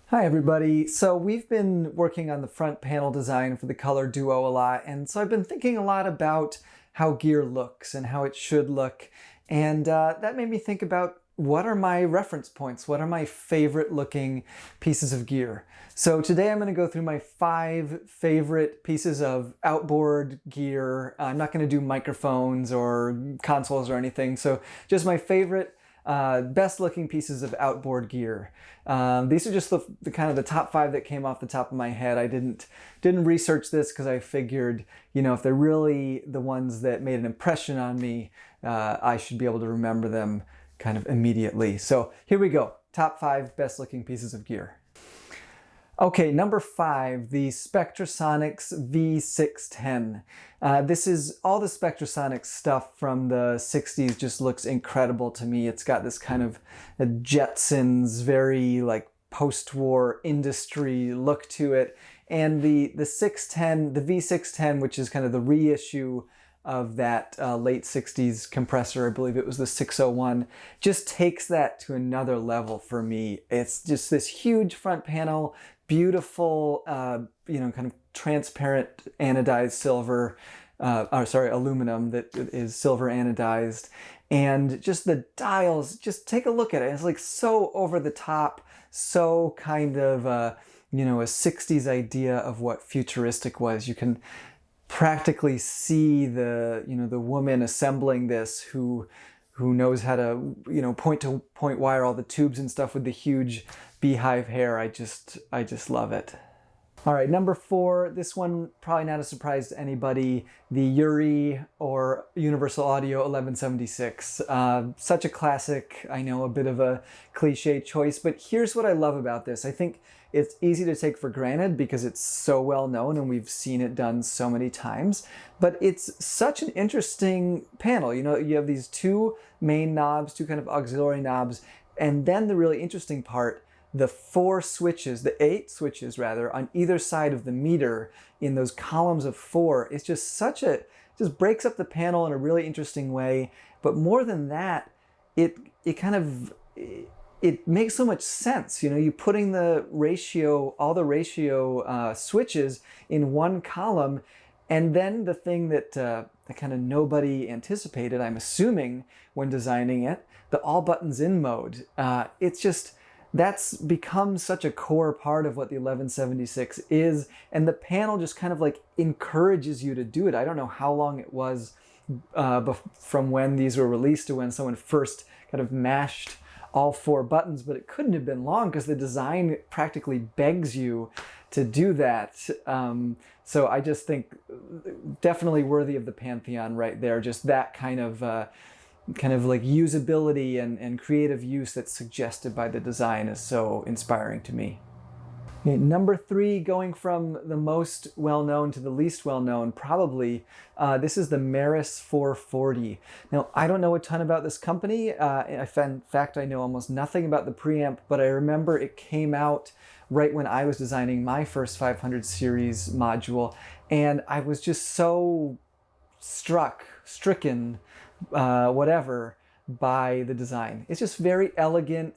Hi everybody. So we've been working on the front panel design for the Color Duo a lot, and so I've been thinking a lot about how gear looks and how it should look, and that made me think about what are my reference points? What are my favorite looking pieces of gear? So today I'm going to go through my 5 favorite pieces of outboard gear. I'm not going to do microphones or consoles or anything, so just my favorite best looking pieces of outboard gear. These are just the kind of the top 5 that came off the top of my head. I didn't research this because I figured, you know, if they're really the ones that made an impression on me, I should be able to remember them kind of immediately. So here we go. Top 5 best looking pieces of gear. Okay, number 5, the Spectrasonics V610. This is all the Spectrasonics stuff from the 60s just looks incredible to me. It's got this kind of a Jetsons, very like post-war industry look to it. And the V610, which is kind of the reissue of that late 60s compressor, I believe it was the 601, just takes that to another level for me. It's just this huge front panel, beautiful, you know, kind of transparent anodized silver, aluminum that is silver anodized. And just the dials, just take a look at it. It's like so over the top, so kind of, you know, a 60s idea of what futuristic was. You can practically see the, you know, the woman assembling this who knows how to, you know, point to point wire all the tubes and stuff with the huge beehive hair. I just love it. All right, number 4, this one probably not a surprise to anybody, the Yuri or Universal Audio 1176. Such a classic, I know, a bit of a cliche choice, but here's what I love about this. I think it's easy to take for granted because it's so well known and we've seen it done so many times, but it's such an interesting panel. You know, you have these 2 main knobs, 2 kind of auxiliary knobs, and then the really interesting part, the 4 switches, the 8 switches rather, on either side of the meter in those columns of 4. It's just such a, just breaks up the panel in a really interesting way. But more than that, it makes so much sense. You know, you putting the ratio, all the ratio switches in one column, and then the thing that kind of nobody anticipated, I'm assuming, when designing it, the all buttons in mode. It's just, that's become such a core part of what the 1176 is, and the panel just kind of like encourages you to do it. I don't know how long it was from when these were released to when someone first kind of mashed all 4 buttons, but it couldn't have been long because the design practically begs you to do that. So I just think definitely worthy of the pantheon right there. Just that kind of like usability and creative use that's suggested by the design is so inspiring to me. Okay, number 3, going from the most well-known to the least well-known, probably, this is the Maris 440. Now, I don't know a ton about this company. In fact, I know almost nothing about the preamp, but I remember it came out right when I was designing my first 500 series module, and I was just so stricken, whatever, by the design. It's just very elegant.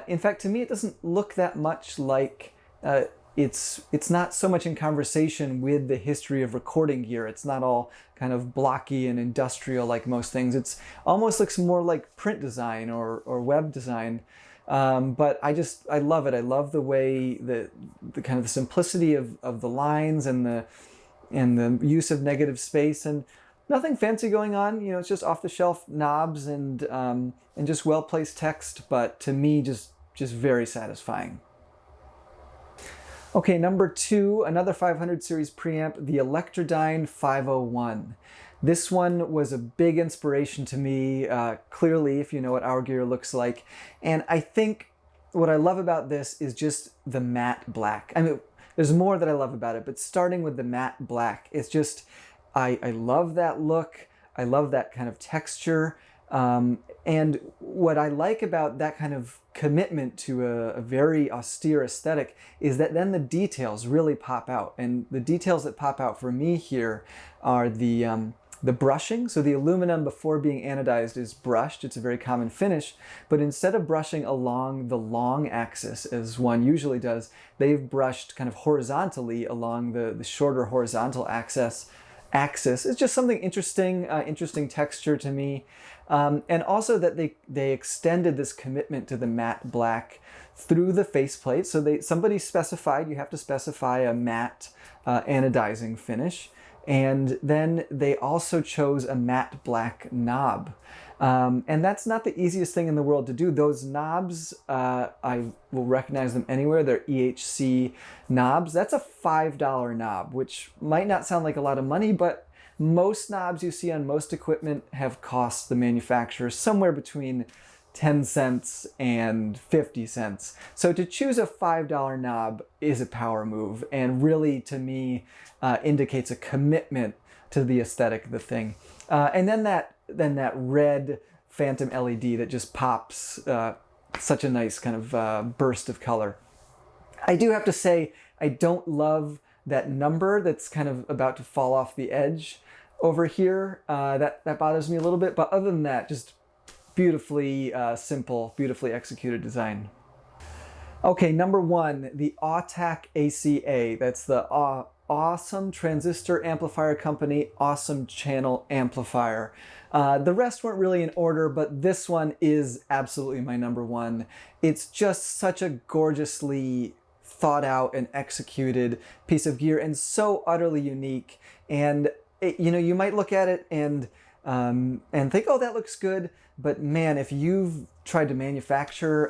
In fact, to me, it doesn't look that much like it's not so much in conversation with the history of recording gear. It's not all kind of blocky and industrial like most things. It's almost looks more like print design or web design. But I love it. I love the way the kind of the simplicity of the lines and the use of negative space, and nothing fancy going on. You know, it's just off-the-shelf knobs and just well-placed text, but to me, just very satisfying. Okay, number 2, another 500 series preamp, the Electra Dyne 501. This one was a big inspiration to me, clearly, if you know what our gear looks like. And I think what I love about this is just the matte black. I mean, there's more that I love about it, but starting with the matte black, it's just, I love that look. I love that kind of texture. And what I like about that kind of commitment to a very austere aesthetic is that then the details really pop out. And the details that pop out for me here are the the brushing. So the aluminum before being anodized is brushed. It's a very common finish, but instead of brushing along the long axis as one usually does, they've brushed kind of horizontally along the shorter horizontal axis. It's just something interesting, interesting texture to me. And also that they extended this commitment to the matte black through the faceplate. So somebody specified, you have to specify a matte anodizing finish. And then they also chose a matte black knob. And that's not the easiest thing in the world to do. Those knobs, I will recognize them anywhere. They're EHC knobs. That's a $5 knob, which might not sound like a lot of money, but most knobs you see on most equipment have cost the manufacturer somewhere between 10 cents and 50 cents. So to choose a $5 knob is a power move, and really, to me, indicates a commitment to the aesthetic of the thing. And then that red phantom LED that just pops such a nice kind of burst of color. I do have to say, I don't love that number that's kind of about to fall off the edge over here. That bothers me a little bit, but other than that, just beautifully simple, beautifully executed design. Okay, number one, the Attack ACA. That's the Awesome Transistor Amplifier Company, Awesome Channel Amplifier. The rest weren't really in order, but this one is absolutely my number one. It's just such a gorgeously thought out and executed piece of gear, and so utterly unique. And you might look at it and think, oh, that looks good. But man, if you've tried to manufacture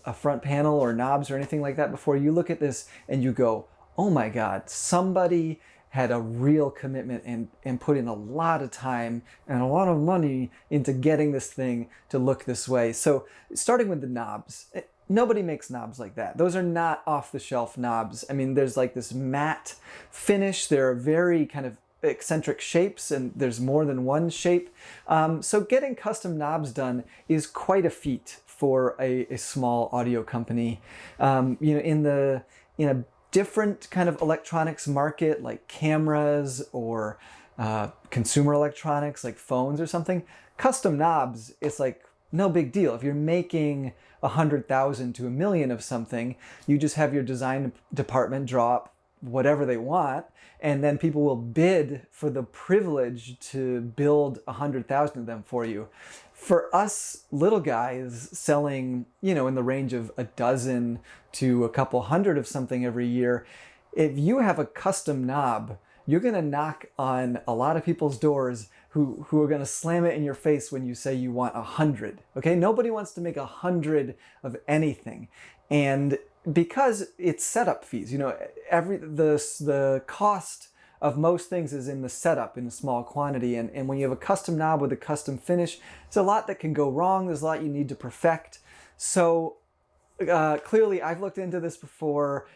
a front panel or knobs or anything like that before, you look at this and you go, oh my God, somebody had a real commitment and put in a lot of time and a lot of money into getting this thing to look this way. So starting with the knobs, nobody makes knobs like that. Those are not off-the-shelf knobs. I mean, there's like this matte finish. They're very kind of eccentric shapes, and there's more than one shape. So getting custom knobs done is quite a feat for a small audio company. In a different kind of electronics market, like cameras or consumer electronics, like phones or something, custom knobs, it's like no big deal. If you're making 100,000 to 1 million of something, you just have your design department draw up whatever they want, and then people will bid for the privilege to build 100,000 of them for you. For us little guys selling, in the range of a dozen to a couple hundred of something every year, if you have a custom knob, you're going to knock on a lot of people's doors who are going to slam it in your face when you say you want 100. Okay, nobody wants to make 100 of anything, and because it's setup fees, the cost of most things is in the setup in a small quantity. And when you have a custom knob with a custom finish, it's a lot that can go wrong. There's a lot you need to perfect. So clearly I've looked into this before.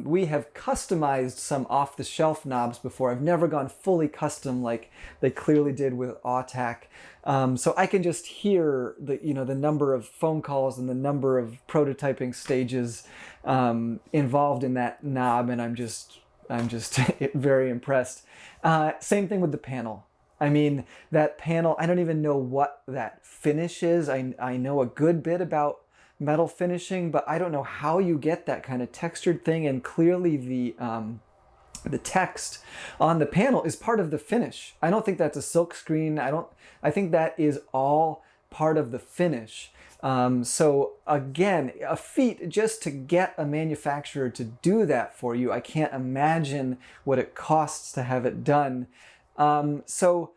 We have customized some off-the-shelf knobs before. I've never gone fully custom like they clearly did with Attack. So I can just hear the number of phone calls and the number of prototyping stages involved in that knob, and I'm just very impressed. Same thing with the panel. I mean, that panel, I don't even know what that finish is. I know a good bit about metal finishing, but I don't know how you get that kind of textured thing. And clearly the text on the panel is part of the finish. I don't think that's a silk screen. I think that is all part of the finish. So again, a feat just to get a manufacturer to do that for you. I can't imagine what it costs to have it done. So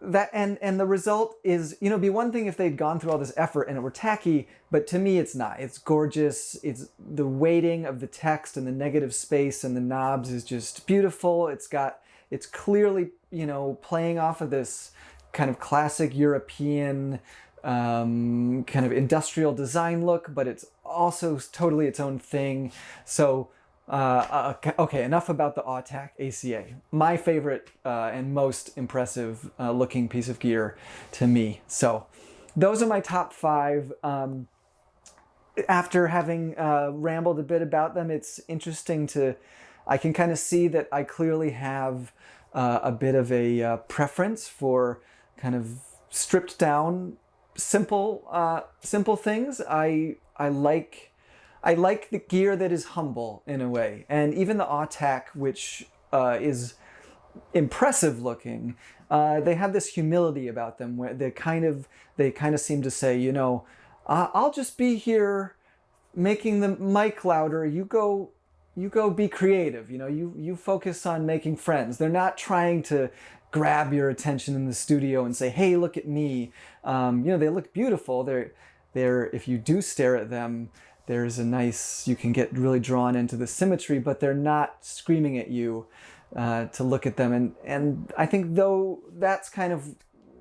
that and the result is, be one thing if they'd gone through all this effort and it were tacky, but to me it's not. It's gorgeous. It's the weighting of the text and the negative space and the knobs is just beautiful. It's clearly, playing off of this kind of classic European kind of industrial design look, but it's also totally its own thing. So okay, enough about the Attack ACA. My favorite and most impressive looking piece of gear to me. So those are my top 5. After having rambled a bit about them, it's interesting I can kind of see that I clearly have a bit of a preference for kind of stripped down, simple things. I like the gear that is humble in a way, and even the Attack, which is impressive looking, they have this humility about them where they kind of seem to say, you know, I'll just be here making the mic louder. You go be creative. You know, you focus on making friends. They're not trying to grab your attention in the studio and say, hey, look at me. You know, they look beautiful. They're if you do stare at them, there's a nice, you can get really drawn into the symmetry, but they're not screaming at you to look at them. And I think, though, that's kind of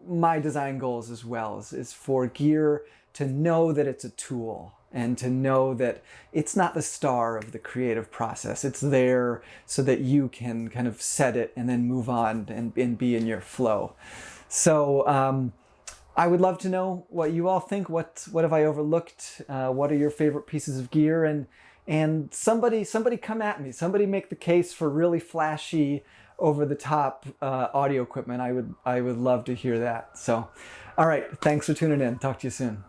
my design goals as well, is for gear to know that it's a tool, and to know that it's not the star of the creative process. It's there so that you can kind of set it and then move on and be in your flow. So I would love to know what you all think. What have I overlooked? What are your favorite pieces of gear? And somebody come at me. Somebody make the case for really flashy, over-the-top audio equipment. I would love to hear that. So, all right, thanks for tuning in. Talk to you soon.